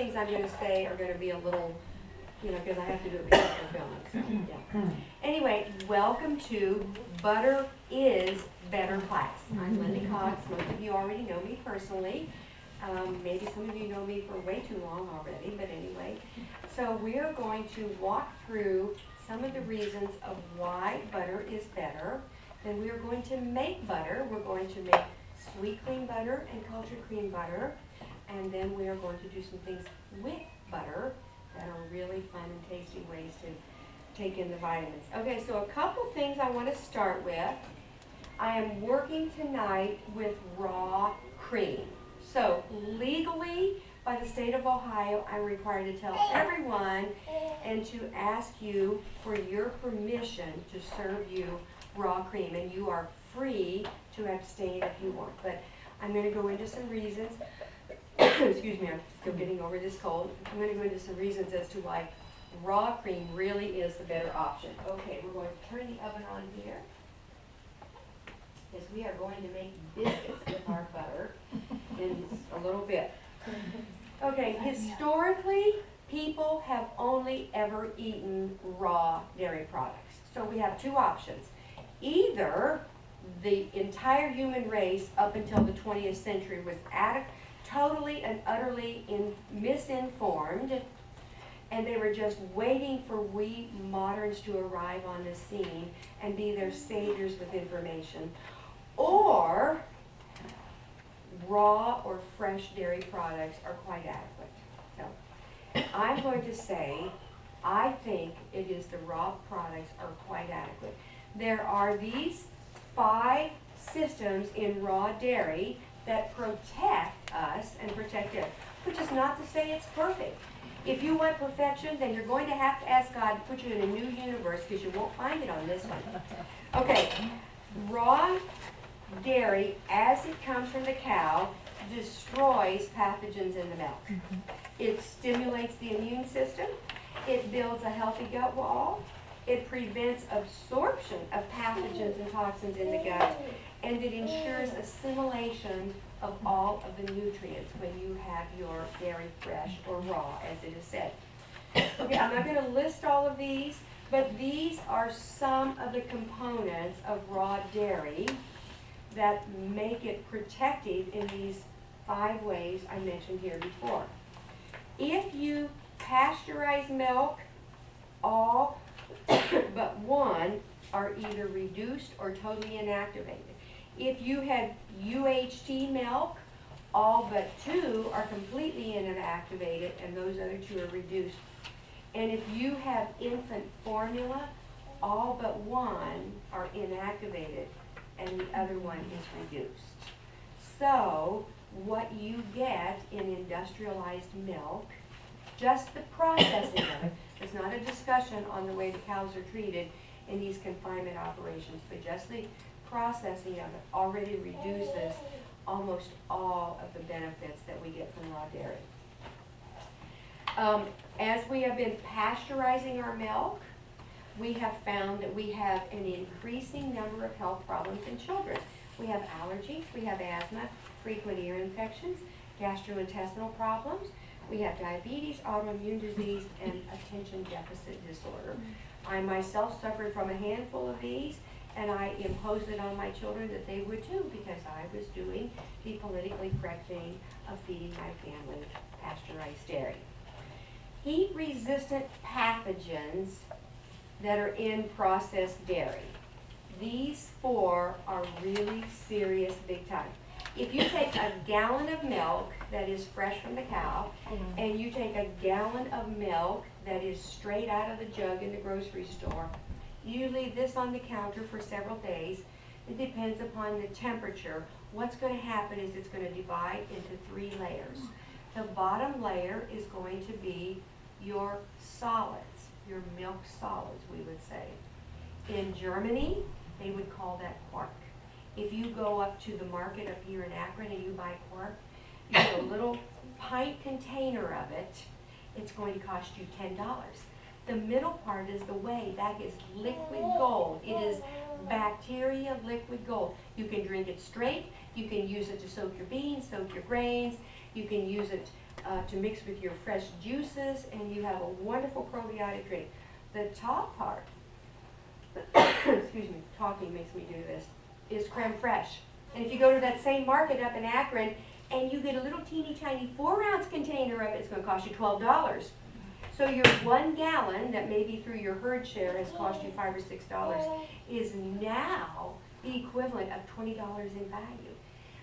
things I'm going to say are going to be a little, you know, because I have to do it because we're filming. So, yeah. Anyway, welcome to Butter is Better class. I'm Lindy Cox. Most of you already know me personally. Maybe some of you know me for way too long already, but anyway. So we are going to walk through some of the reasons of why butter is better. Then we are going to make butter. We're going to make sweet cream butter and cultured cream butter. And then we are going to do some things with butter that are really fun and tasty ways to take in the vitamins. Okay, so a couple things I want to start with. I am working tonight with raw cream. So legally, by the state of Ohio, I'm required to tell everyone and to ask you for your permission to serve you raw cream. And you are free to abstain if you want. But I'm going to go into some reasons. Excuse me, I'm still getting over this cold. I'm going to go into some reasons as to why raw cream really is the better option. Okay, we're going to turn the oven on here, because we are going to make biscuits with our butter in a little bit. Okay, historically, people have only ever eaten raw dairy products. So we have two options. Either the entire human race up until the 20th century was totally and utterly misinformed, and they were just waiting for we moderns to arrive on the scene and be their saviors with information. Or raw or fresh dairy products are quite adequate. So I'm going to say I think it is the raw products are quite adequate. There are these 5 systems in raw dairy that protect us and protect it, which is not to say it's perfect. If you want perfection, then you're going to have to ask God to put you in a new universe, because you won't find it on this one. Okay, raw dairy, as it comes from the cow, destroys pathogens in the milk. It stimulates the immune system. It builds a healthy gut wall. It prevents absorption of pathogens and toxins in the gut. And it ensures assimilation of all of the nutrients when you have your dairy fresh or raw, as it is said. Okay, I'm not going to list all of these, but these are some of the components of raw dairy that make it protective in these 5 ways I mentioned here before. If you pasteurize milk, all but 1 are either reduced or totally inactivated. If you have UHT milk, all but 2 are completely inactivated, and those other 2 are reduced. And if you have infant formula, all but 1 are inactivated, and the other 1 is reduced. So what you get in industrialized milk, just the processing of it, there's not a discussion on the way the cows are treated in these confinement operations, but just the processing of it already reduces almost all of the benefits that we get from raw dairy. As we have been pasteurizing our milk, we have found that we have an increasing number of health problems in children. We have allergies, we have asthma, frequent ear infections, gastrointestinal problems, we have diabetes, autoimmune disease, and attention deficit disorder. I myself suffered from a handful of these, and I imposed it on my children that they would too, because I was doing the politically correct thing of feeding my family pasteurized dairy. Heat-resistant pathogens that are in processed dairy. These 4 are really serious, big time. If you take a gallon of milk that is fresh from the cow, and you take a gallon of milk that is straight out of the jug in the grocery store, you leave this on the counter for several days. It depends upon the temperature. What's going to happen is it's going to divide into 3 layers. The bottom layer is going to be your solids, your milk solids, we would say. In Germany, they would call that quark. If you go up to the market up here in Akron and you buy quark, you get a little pint container of it. It's going to cost you $10. The middle part is the whey. That is liquid gold. It is bacteria liquid gold. You can drink it straight. You can use it to soak your beans, soak your grains. You can use it to mix with your fresh juices, and you have a wonderful probiotic drink. The top part, excuse me, talking makes me do this, is creme fraiche. And if you go to that same market up in Akron and you get a little teeny tiny 4-ounce container of it, it's going to cost you $12. So your 1 gallon that maybe through your herd share has cost you $5 or $6 is now the equivalent of $20 in value.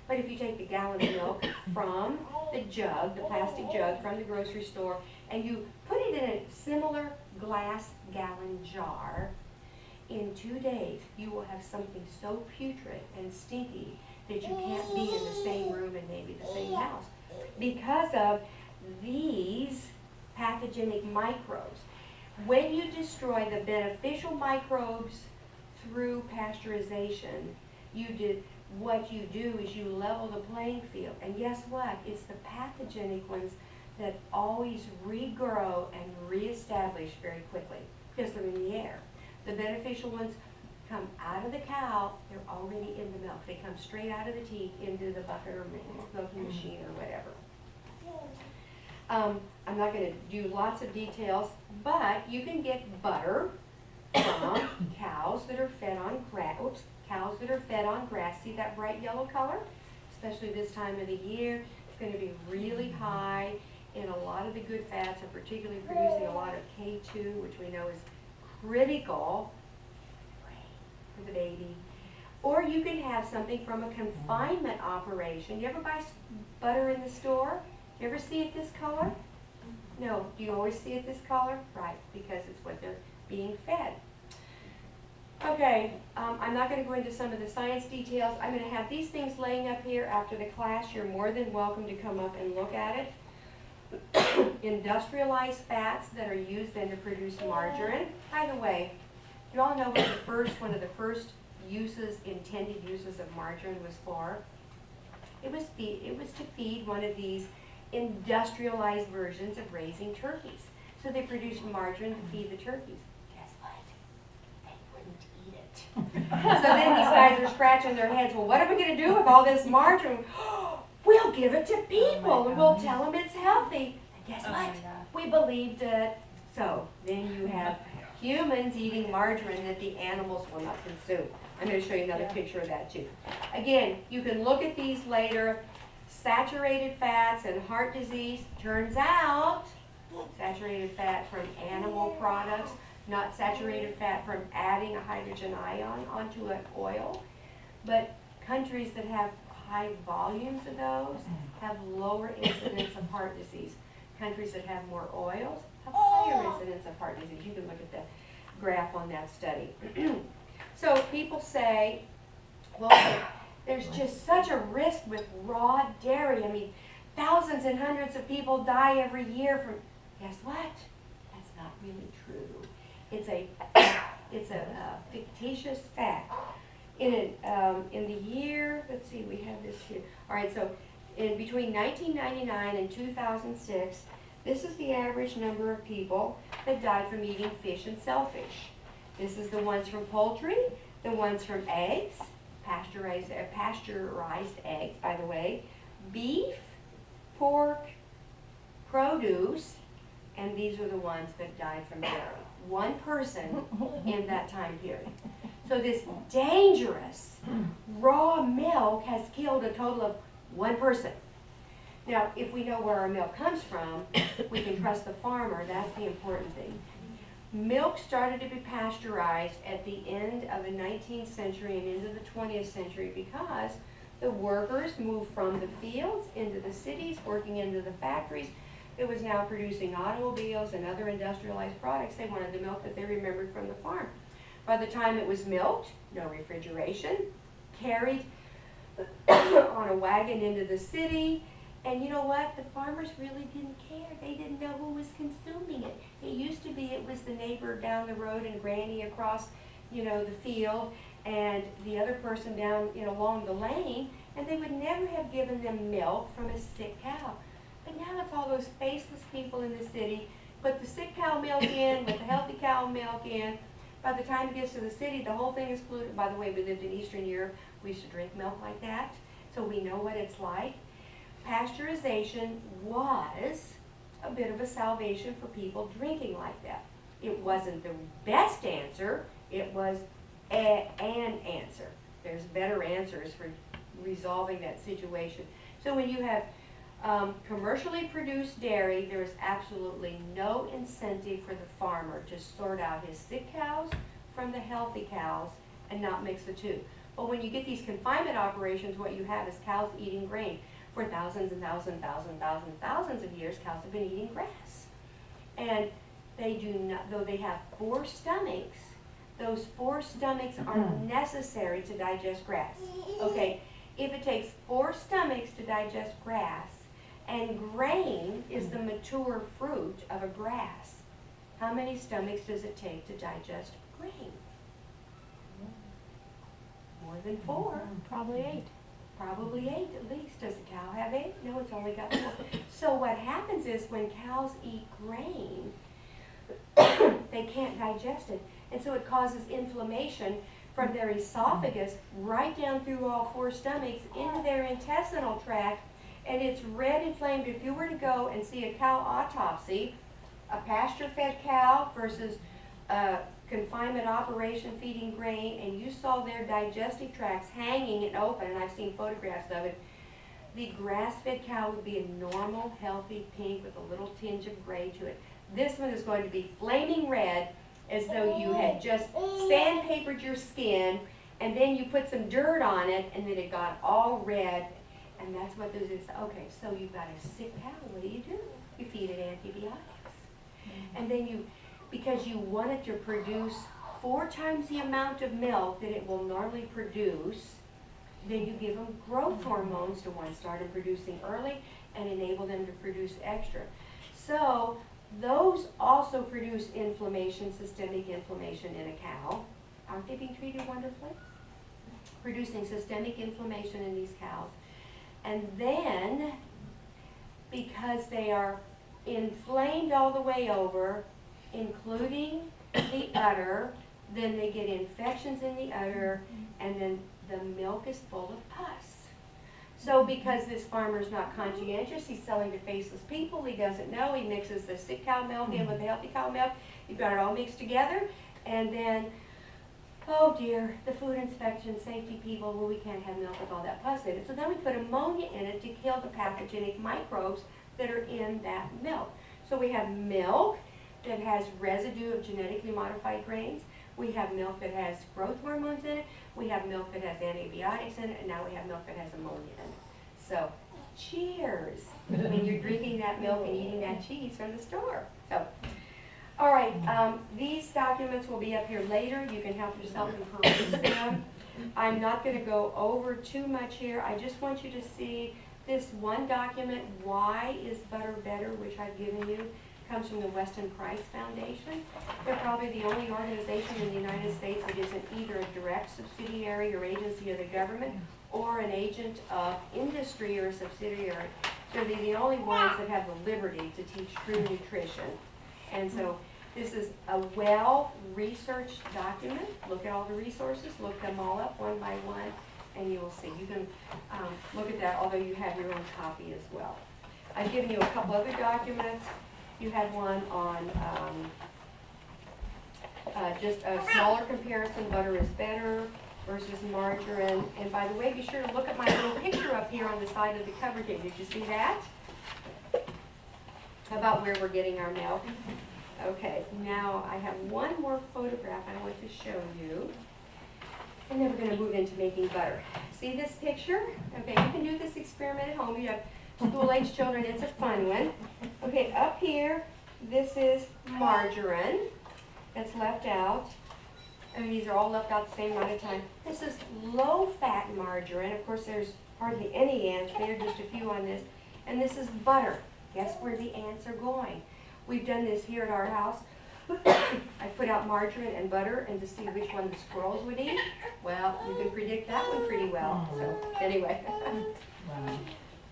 But if you take the gallon of milk from the jug, the plastic jug from the grocery store, and you put it in a similar glass gallon jar, in 2 days you will have something so putrid and stinky that you can't be in the same room and maybe the same house because of these pathogenic microbes. When you destroy the beneficial microbes through pasteurization, what you do is you level the playing field. And guess what? It's the pathogenic ones that always regrow and reestablish very quickly because they're in the air. The beneficial ones come out of the cow, they're already in the milk. They come straight out of the teat into the bucket or milking machine or whatever. I'm not going to do lots of details, but you can get butter from cows that are fed on grass. Cows that are fed on grass. See that bright yellow color? Especially this time of the year, it's going to be really high in a lot of the good fats, and particularly producing a lot of K2, which we know is critical for the baby. Or you can have something from a confinement operation. You ever buy butter in the store? You ever see it this color? No. Do you always see it this color? Right, because it's what they're being fed. Okay, I'm not going to go into some of the science details. I'm going to have these things laying up here after the class. You're more than welcome to come up and look at it. Industrialized fats that are used then to produce margarine. By the way, you all know what one of the first intended uses of margarine was for? It was to feed one of these industrialized versions of raising turkeys. So they produced margarine to feed the turkeys. Guess what? They wouldn't eat it. So then these guys are scratching their heads. Well, what are we going to do with all this margarine? We'll give it to people and we'll tell them it's healthy. And guess what? We believed it. So then you have humans eating margarine that the animals will not consume. I'm going to show you another picture of that too. Again, you can look at these later. Saturated fats and heart disease. Turns out, saturated fat from animal products, not saturated fat from adding a hydrogen ion onto an oil. But countries that have high volumes of those have lower incidence of heart disease. Countries that have more oils have higher incidence of heart disease. You can look at the graph on that study. So people say, well, there's just such a risk with raw dairy. I mean, thousands and hundreds of people die every year from, guess what? That's not really true. It's a fictitious fact. In the year, let's see, we have this here. All right, so between 1999 and 2006, this is the average number of people that died from eating fish and shellfish. This is the ones from poultry, the ones from eggs, pasteurized eggs, by the way, beef, pork, produce, and these are the ones that died from dairy. One person in that time period. So this dangerous raw milk has killed a total of one person. Now, if we know where our milk comes from, we can trust the farmer. That's the important thing. Milk started to be pasteurized at the end of the 19th century and into the 20th century because the workers moved from the fields into the cities, working into the factories. It was now producing automobiles and other industrialized products. They wanted the milk that they remembered from the farm. By the time it was milked, no refrigeration, carried on a wagon into the city. And you know what? The farmers really didn't care. They didn't know who was consuming it. It used to be it was the neighbor down the road and granny across, the field, and the other person down, along the lane, and they would never have given them milk from a sick cow. But now it's all those faceless people in the city. Put the sick cow milk in, with the healthy cow milk in. By the time it gets to the city, the whole thing is polluted. By the way, we lived in Eastern Europe. We used to drink milk like that, so we know what it's like. pasteurization was a bit of a salvation for people drinking like that. It wasn't the best answer, it was an answer. There's better answers for resolving that situation. So when you have commercially produced dairy, there is absolutely no incentive for the farmer to sort out his sick cows from the healthy cows and not mix the two. But when you get these confinement operations, what you have is cows eating grain. For thousands and thousands of years, cows have been eating grass. And they do not, though they have 4 stomachs, those 4 stomachs are necessary to digest grass. Okay, if it takes 4 stomachs to digest grass, and grain is the mature fruit of a grass, how many stomachs does it take to digest grain? More than 4. Probably 8. Probably 8 at least. Does a cow have 8? No, it's only got 4. So what happens is when cows eat grain, they can't digest it. And so it causes inflammation from their esophagus right down through all 4 stomachs into their intestinal tract. And it's red inflamed. If you were to go and see a cow autopsy, a pasture-fed cow versus a confinement operation feeding grain, and you saw their digestive tracts hanging and open, and I've seen photographs of it, the grass-fed cow would be a normal, healthy pink with a little tinge of gray to it. This one is going to be flaming red, as though you had just sandpapered your skin, and then you put some dirt on it, and then it got all red, and that's what this is. Okay, so you've got a sick cow. What do? You feed it antibiotics. And then you, because you want it to produce 4 times the amount of milk that it will normally produce, then you give them growth hormones to start them producing early and enable them to produce extra. So those also produce inflammation, systemic inflammation in a cow. Aren't they being treated wonderfully? Producing systemic inflammation in these cows. And then, because they are inflamed all the way over, including the udder, then they get infections in the udder, and then the milk is full of pus. So because this farmer's not conscientious, he's selling to faceless people, he doesn't know, he mixes the sick cow milk in with the healthy cow milk, you've got it all mixed together, and then, oh dear, the food inspection safety people, well, we can't have milk with all that pus in it. So then we put ammonia in it to kill the pathogenic microbes that are in that milk. So we have milk that has residue of genetically modified grains. We have milk that has growth hormones in it. We have milk that has antibiotics in it. And now we have milk that has ammonia in it. So, cheers when you're drinking that milk and eating that cheese from the store. So, all right, these documents will be up here later. You can help yourself and peruse them. I'm not going to go over too much here. I just want you to see this one document, Why is Butter Better, which I've given you. Comes from the Weston Price Foundation. They're probably the only organization in the United States that isn't either a direct subsidiary or agency of the government or an agent of industry or a subsidiary. So they're the only ones that have the liberty to teach true nutrition. And so this is a well-researched document. Look at all the resources, look them all up one by one, and you will see. You can look at that, although you have your own copy as well. I've given you a couple other documents. You have one on just a smaller comparison, butter is better versus margarine. And by the way, be sure to look at my little picture up here on the side of the cover page. Did you see that? About where we're getting our milk. Okay, now I have one more photograph I want to show you. And then we're going to move into making butter. See this picture? Okay, you can do this experiment at home. You have school-age children, it's a fun one. Okay, up here, this is margarine that's left out. I mean, these are all left out the same amount of time. This is low-fat margarine. Of course, there's hardly any ants there, just a few on this. And this is butter. Guess where the ants are going? We've done this here at our house. I put out margarine and butter and to see which one the squirrels would eat. Well, you can predict that one pretty well. So, anyway.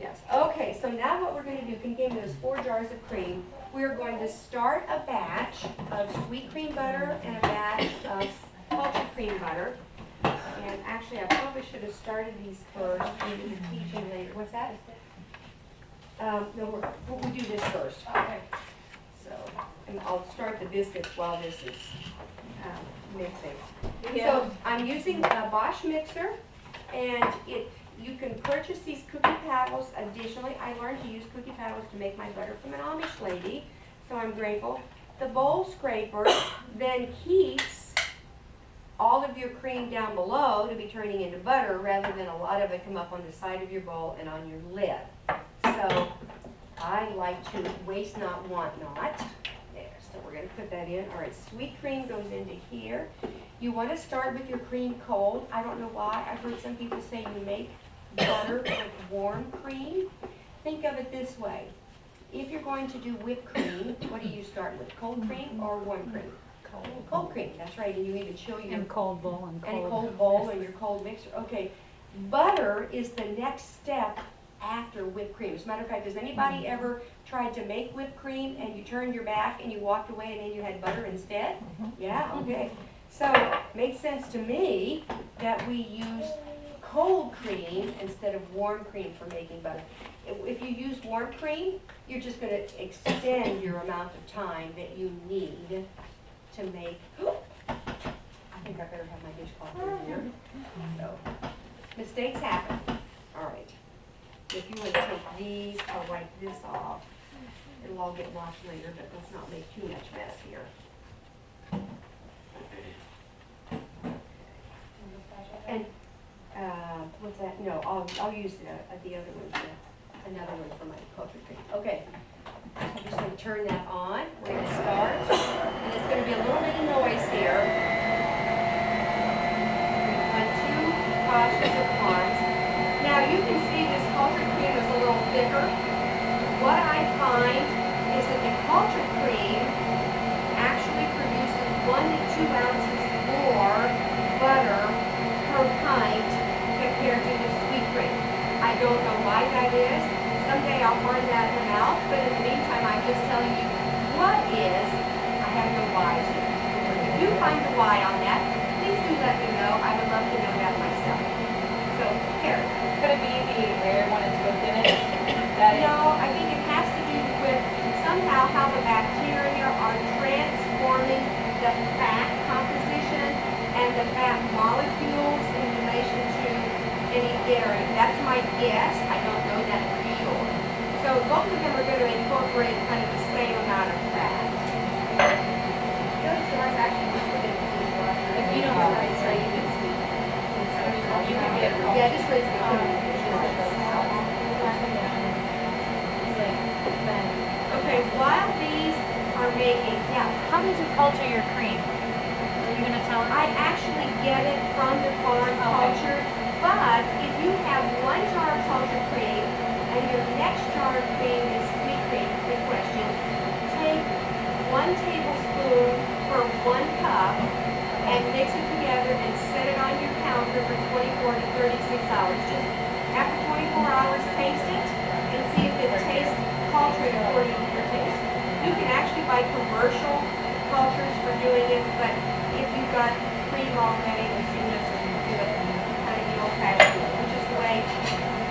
Yes. Okay, so now what we're going to do, contain those 4 jars of cream. We're going to start a batch of sweet cream butter and a batch of cultured cream butter. And actually, I probably should have started these first and do the teaching later. What's that? No, we'll do this first. Okay. So, and I'll start the biscuits while this is mixing. Yeah. So I'm using a Bosch mixer, and you can purchase these cookie paddles. Additionally, I learned to use cookie paddles to make my butter from an Amish lady, so I'm grateful. The bowl scraper then keeps all of your cream down below to be turning into butter, rather than a lot of it come up on the side of your bowl and on your lid. So I like to waste not, want not. There, so we're going to put that in. All right, sweet cream goes into here. You want to start with your cream cold. I don't know why. I've heard some people say you make butter with warm cream. Think of it this way. If you're going to do whipped cream, what do you start with? Cold cream or warm cream? Cold cream, that's right. And you even chill your cold bowl and cold bowl and your cold mixer. Okay, butter is the next step after whipped cream. As a matter of fact, has anybody ever tried to make whipped cream and you turned your back and you walked away and then you had butter instead? Yeah, okay. So it makes sense to me that we use cold cream instead of warm cream for making butter. If you use warm cream, you're just going to extend your amount of time that you need to make. I think I better have my dishcloth in here. So, mistakes happen. All right. If you want to take these, I'll wipe this off. It'll all get washed later, but let's not make too much mess here. And what's that? No, I'll use the other one, another one for my culture cream. Okay. So I'm just going to turn that on. We're going to start, and it's going to be a little bit of noise here. On 2 washes of ponds. Now you can see this cultured cream is a little thicker. What I find is that the cultured cream actually produces 1 to 2 ounces more butter per pint compared to the sweet cream. I don't know why that is. Someday I'll find that one out, but in the meantime, I'm just telling you what is. I have no whys here. If you find the why on that, please do let me know. I would love to know that myself. So, Carrie. Could it be the air when it's cooked in it? No, I think it has to do with somehow how the bacteria are transforming the fat composition and the fat molecules in relation to any dairy. That's my guess. I don't know that for sure. So both of them are going to incorporate kind of the same amount of fat. Those stores actually just put it in the dishwasher. If you don't want rice, right, you can sweet. You can get it. Yeah, just rinse it out. Okay, while these are making, yeah, How did you culture your cream? Are you gonna tell us? I actually get it from the farm culture, but if you have 1 jar of cultured cream and your next jar of cream is sweet cream, good question, take 1 tablespoon for 1 cup and mix it together and set it on your counter for 24 to 36 hours. Just after 24 hours, taste it and see if it tastes cultured according to your taste. You can actually buy commercial cultures for doing it, but if you've got cream already, it's easiest to do it kind of the old-fashioned way, which is the way,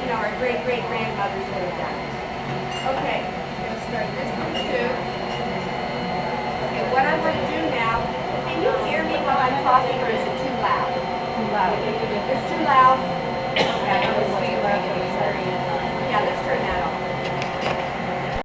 you know, our great-great-grandmothers would have done it. Okay, I'm going to start this one too. Okay, what I'm going to do now, can you hear me while I'm talking, or is it too loud? Too loud. If it's too loud,